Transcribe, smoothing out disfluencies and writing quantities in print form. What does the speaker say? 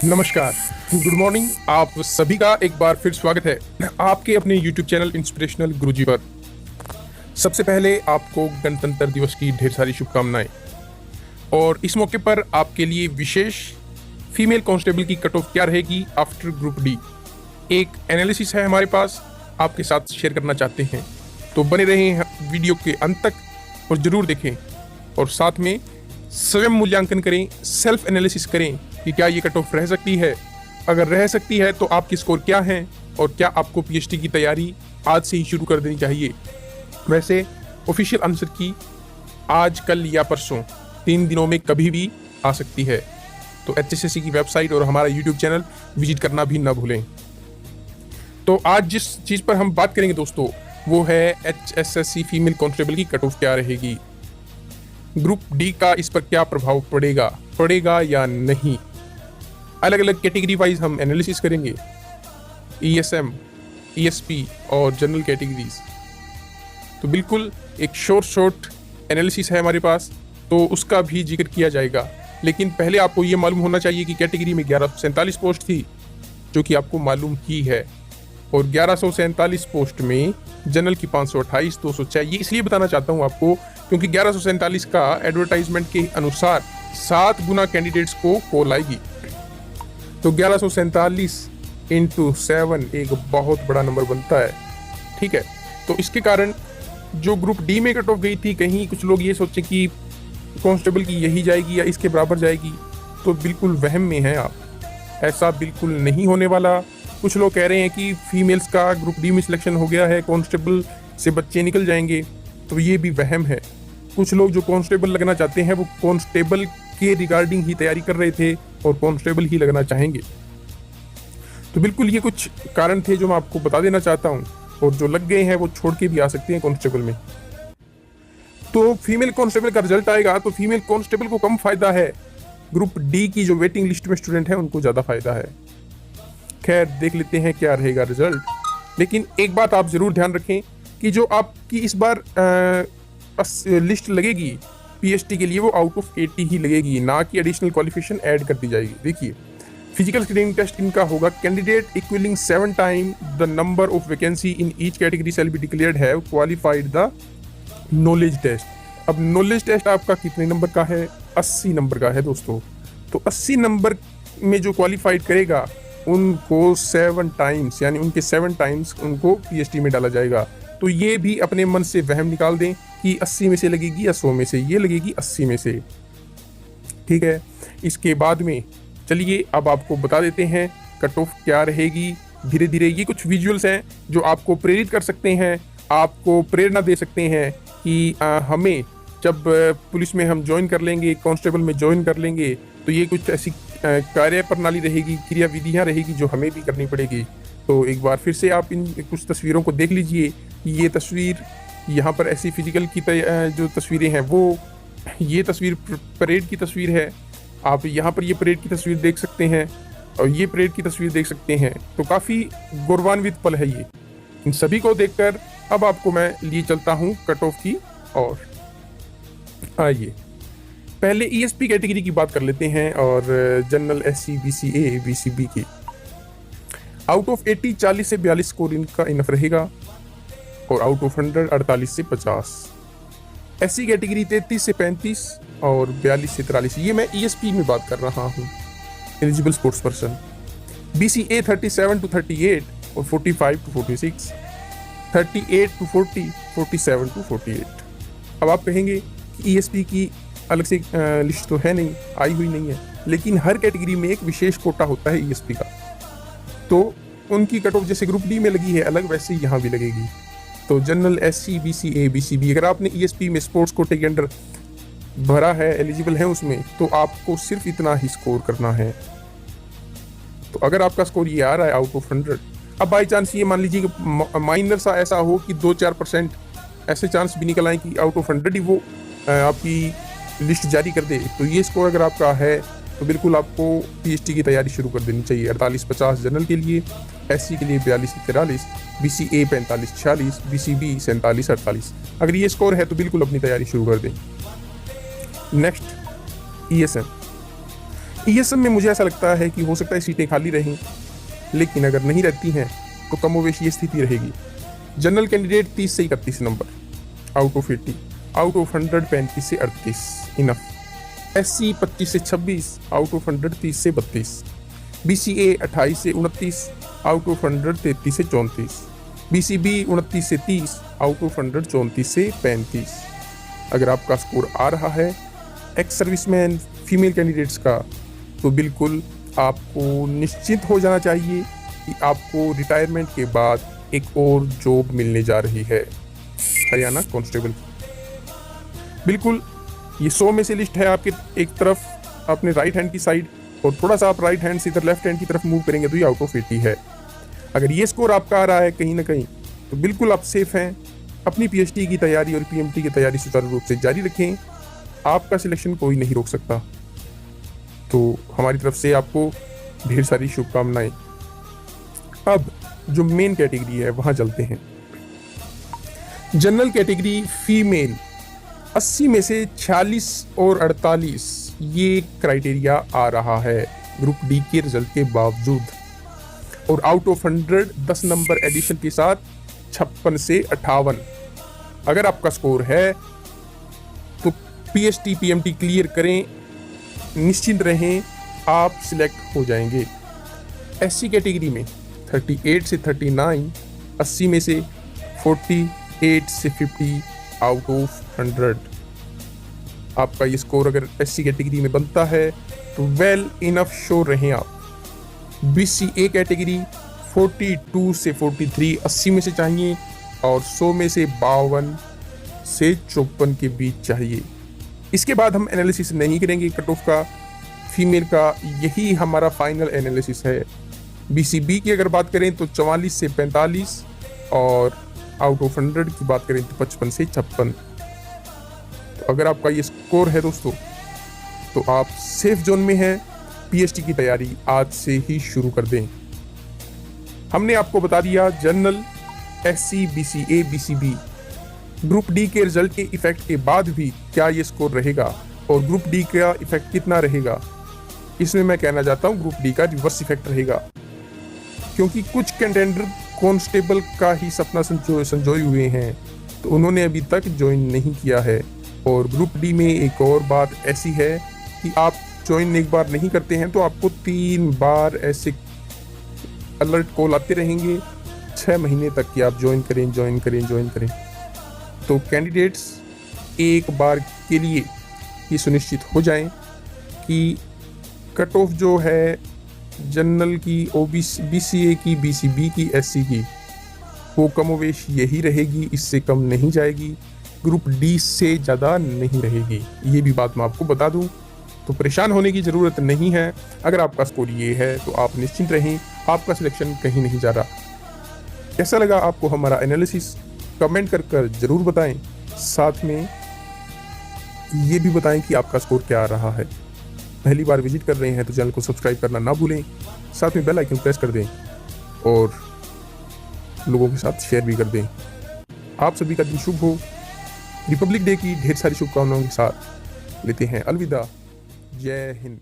नमस्कार, good morning. आप सभी का एक बार फिर स्वागत है आपके अपने YouTube चैनल इंस्पिरेशनल गुरुजी पर। सबसे पहले आपको गणतंत्र दिवस की ढेर सारी शुभकामनाएं। और इस मौके पर आपके लिए विशेष फीमेल कांस्टेबल की कट ऑफ क्या रहेगी आफ्टर ग्रुप डी, एक एनालिसिस है हमारे पास, आपके साथ शेयर करना चाहते हैं। तो बने रहें वीडियो के अंत तक और ज़रूर देखें और साथ में स्वयं मूल्यांकन करें, सेल्फ एनालिसिस करें कि क्या ये कट ऑफ रह सकती है। अगर रह सकती है तो आपकी स्कोर क्या है और क्या आपको पीएचडी की तैयारी आज से ही शुरू कर देनी चाहिए। वैसे ऑफिशियल आंसर की आज, कल या परसों 3 दिनों में कभी भी आ सकती है। तो एचएसएससी की वेबसाइट और हमारा यूट्यूब चैनल विजिट करना भी ना भूलें। तो आज जिस चीज़ पर हम बात करेंगे दोस्तों, वो है एचएसएससी फीमेल कांस्टेबल की कट ऑफ क्या रहेगी, ग्रुप डी का इस पर क्या प्रभाव पड़ेगा या नहीं। अलग अलग कैटेगरी वाइज हम एनालिसिस करेंगे, ईएसएम, ईएसपी और जनरल कैटेगरीज। तो बिल्कुल एक शॉर्ट एनालिसिस है हमारे पास, तो उसका भी जिक्र किया जाएगा। लेकिन पहले आपको ये मालूम होना चाहिए कि कैटेगरी में 1147 पोस्ट थी, जो कि आपको मालूम ही है। और 1147 पोस्ट में जनरल की 528, 206। ये इसलिए बताना चाहता हूँ आपको क्योंकि 1147 का एडवर्टाइजमेंट के अनुसार 7 गुना कैंडिडेट्स को कॉल आएगी। तो 1147 इंटू 7 एक बहुत बड़ा नंबर बनता है, ठीक है। तो इसके कारण जो ग्रुप डी में कट ऑफ गई थी, कहीं कुछ लोग ये सोचे कि कांस्टेबल की यही जाएगी या इसके बराबर जाएगी, तो बिल्कुल वहम में है आप। ऐसा बिल्कुल नहीं होने वाला। कुछ लोग कह रहे हैं कि फीमेल्स का ग्रुप डी में सिलेक्शन हो गया है, कांस्टेबल से बच्चे निकल जाएंगे, तो ये भी वहम है। कुछ लोग जो कांस्टेबल लगना चाहते हैं वो कांस्टेबल के रिगार्डिंग ही तैयारी कर रहे थे और कांस्टेबल ही लगना चाहेंगे। तो बिल्कुल ये कुछ कारण थे जो मैं आपको बता देना चाहता हूँ, और जो लग गए हैं वो छोड़ के भी आ सकते हैं कांस्टेबल में। तो फीमेल कांस्टेबल का रिजल्ट आएगा तो फीमेल कांस्टेबल को कम फायदा है, ग्रुप डी की जो वेटिंग लिस्ट में स्टूडेंट है उनको ज़्यादा फायदा है। खैर देख लेते हैं क्या रहेगा रिजल्ट। लेकिन एक बात आप ज़रूर ध्यान रखें कि जो आपकी इस बार लिस्ट लगेगी पीएचडी के लिए, वो आउट ऑफ 80 ही लगेगी, ना कि एडिशनल क्वालिफिकेशन ऐड कर दी जाएगी। देखिए, फिजिकल स्क्रीनिंग टेस्ट इनका होगा, candidate equalling 7 time the number of vacancy in each category shall be declared have qualified the knowledge test. अब नॉलेज टेस्ट आपका कितने नंबर का है? 80 नंबर का है दोस्तों। तो 80 नंबर में जो क्वालिफाइड करेगा उनको 7 टाइम्स, यानी उनके 7 टाइम्स उनको पीएचडी में डाला जाएगा। तो ये भी अपने मन से वहम निकाल दें कि 80 में से लगेगी या 100 में से, ये लगेगी 80 में से, ठीक है। इसके बाद में चलिए अब आपको बता देते हैं कट ऑफ क्या रहेगी धीरे धीरे। ये कुछ विजुअल्स हैं जो आपको प्रेरित कर सकते हैं, आपको प्रेरणा दे सकते हैं कि हमें जब पुलिस में हम ज्वाइन कर लेंगे, कांस्टेबल में ज्वाइन कर लेंगे, तो ये कुछ ऐसी कार्य प्रणाली रहेगी, क्रिया विधियाँ रहेगी जो हमें भी करनी पड़ेगी। तो एक बार फिर से आप इन कुछ तस्वीरों को देख लीजिए। ये तस्वीर यहाँ पर ऐसी फिजिकल की जो तस्वीरें हैं वो, ये तस्वीर परेड की तस्वीर है। आप यहाँ पर ये परेड की तस्वीर देख सकते हैं और ये परेड की तस्वीर देख सकते हैं। तो काफ़ी गौरवान्वित पल है ये। इन सभी को देखकर अब आपको मैं लिए चलता हूँ कट ऑफ की। और आइए पहले ईएसपी कैटेगरी की बात कर लेते हैं और जनरल एससी, बीसीए, बीसीबी की। आउट ऑफ 80 40 से 42 स्कोर इनका इनफ रहेगा और आउट ऑफ 100 48 से 50। एससी कैटेगरी 33 से 35 और 42 से 43। ये मैं ईएसपी में बात कर रहा हूँ, eligible sports person. BCA 37 to 38 और 45 to 46, 38 to 40, 47 to 48। अब आप कहेंगे कि ईएसपी की अलग से लिस्ट तो है नहीं, आई हुई नहीं है, लेकिन हर कैटेगरी में एक विशेष कोटा होता है ईएसपी का। तो उनकी कट ऑफ जैसे ग्रुप डी में लगी है अलग, वैसे ही यहाँ भी लगेगी। तो जनरल एससी, बीसीए, बीसीबी, अगर आपने ईएसपी में स्पोर्ट्स कोटे के अंडर भरा है, एलिजिबल है उसमें, तो आपको सिर्फ इतना ही स्कोर करना है। तो अगर आपका स्कोर ये आ रहा है आउट ऑफ 100, अब बाई चांस ये मान लीजिए कि माइनर सा ऐसा हो कि 2-4% ऐसे चांस भी निकल आए कि आउट ऑफ 100 ही वो आपकी लिस्ट जारी कर दे, तो ये स्कोर अगर आपका है तो बिल्कुल आपको पीएचडी की तैयारी शुरू कर देनी चाहिए। 48-50 जनरल के लिए, एससी के लिए 42-43, बीसीए 45-46, बीसीबी 47-48। अगर ये स्कोर है तो बिल्कुल अपनी तैयारी शुरू कर दें। Next ESM. ये सब में मुझे ऐसा लगता है कि हो सकता है सीटें खाली रहें, लेकिन अगर नहीं रहती हैं तो कमोवेश ये स्थिति रहेगी। जनरल कैंडिडेट 30 से 31 number out of 80, out of 100 35 से 38 इनफ। SC 25 से 26 आउट ऑफ 100 30 से 32। BCA 28 से 29 आउट ऑफ 100 33 से 34। BCB 29 से 30 आउट ऑफ 100 34 से 35। अगर आपका स्कोर आ रहा है एक्स सर्विसमैन फीमेल कैंडिडेट्स का, तो बिल्कुल आपको निश्चित हो जाना चाहिए कि आपको रिटायरमेंट के बाद एक और जॉब मिलने जा रही है हरियाणा कांस्टेबल की। बिल्कुल ये 100 में से लिस्ट है आपके एक तरफ अपने राइट हैंड की साइड, और थोड़ा सा आप राइट हैंड से इधर लेफ्ट हैंड की तरफ मूव करेंगे तो ये आउट ऑफ 80 है। अगर ये स्कोर आपका आ रहा है कहीं ना कहीं, तो बिल्कुल आप सेफ हैं। अपनी PhD की तैयारी और PMT की तैयारी सुचारू रूप से जारी रखें, आपका सिलेक्शन कोई नहीं रोक सकता। तो हमारी तरफ से आपको ढेर सारी शुभकामनाएं। अब जो मेन कैटेगरी है वहां चलते हैं। जनरल कैटेगरी फीमेल 80 में से 46 और 48 ये क्राइटेरिया आ रहा है ग्रुप डी के रिजल्ट के बावजूद, और आउट ऑफ 100 10 नंबर एडिशन के साथ 56 से 58। अगर आपका स्कोर है तो PhD PMT क्लियर करें, निश्चिंत रहें, आप सिलेक्ट हो जाएंगे। SC कैटेगरी में 38 से 39, 80 में से 48 से 50 आउट ऑफ 100। आपका ये स्कोर अगर SC कैटेगरी में बनता है तो वेल इनफ श्योर रहें आप। BCA कैटेगरी 42 से 43 80 में से चाहिए, और 100 में से 52 से 54 के बीच चाहिए। इसके बाद हम एनालिसिस नहीं करेंगे कट ऑफ का, फीमेल का, यही हमारा फाइनल एनालिसिस है। BCB की अगर बात करें तो 44 से 45, और आउट ऑफ 100 की बात करें तो 55 से 56। तो अगर आपका ये स्कोर है दोस्तों, तो आप सेफ जोन में हैं। PhD की तैयारी आज से ही शुरू कर दें। हमने आपको बता दिया general, SC, BCA, BCB group D के रिजल्ट के इफेक्ट के बाद भी क्या ये स्कोर रहेगा, और ग्रुप डी का इफेक्ट कितना रहेगा। इसमें मैं कहना चाहता हूँ ग्रुप डी का रिवर्स इफेक्ट रहेगा, क्योंकि कुछ कंटेंडर कांस्टेबल का ही सपना संजोए हुए हैं, तो उन्होंने अभी तक ज्वाइन नहीं किया है। और ग्रुप डी में एक और बात ऐसी है कि आप ज्वाइन एक बार नहीं करते हैं तो आपको 3 बार ऐसे अलर्ट कॉल आते रहेंगे 6 महीने तक कि आप ज्वाइन करें। तो कैंडिडेट्स एक बार के लिए ये सुनिश्चित हो जाएं कि कट ऑफ जो है जनरल की, BCA की, BCB की, SC की, वो कमोवेश यही रहेगी, इससे कम नहीं जाएगी, ग्रुप डी से ज़्यादा नहीं रहेगी। ये भी बात मैं आपको बता दूं, तो परेशान होने की ज़रूरत नहीं है। अगर आपका स्कोर ये है तो आप निश्चिंत रहें, आपका सिलेक्शन कहीं नहीं जा रहा। कैसा लगा आपको हमारा एनालिसिस, कमेंट कर ज़रूर बताएं। साथ में ये भी बताएं कि आपका स्कोर क्या आ रहा है। पहली बार विजिट कर रहे हैं तो चैनल को सब्सक्राइब करना ना भूलें, साथ में बेल आइकन प्रेस कर दें और लोगों के साथ शेयर भी कर दें। आप सभी का दिन शुभ हो। रिपब्लिक डे की ढेर सारी शुभकामनाओं के साथ लेते हैं अलविदा। जय हिंद।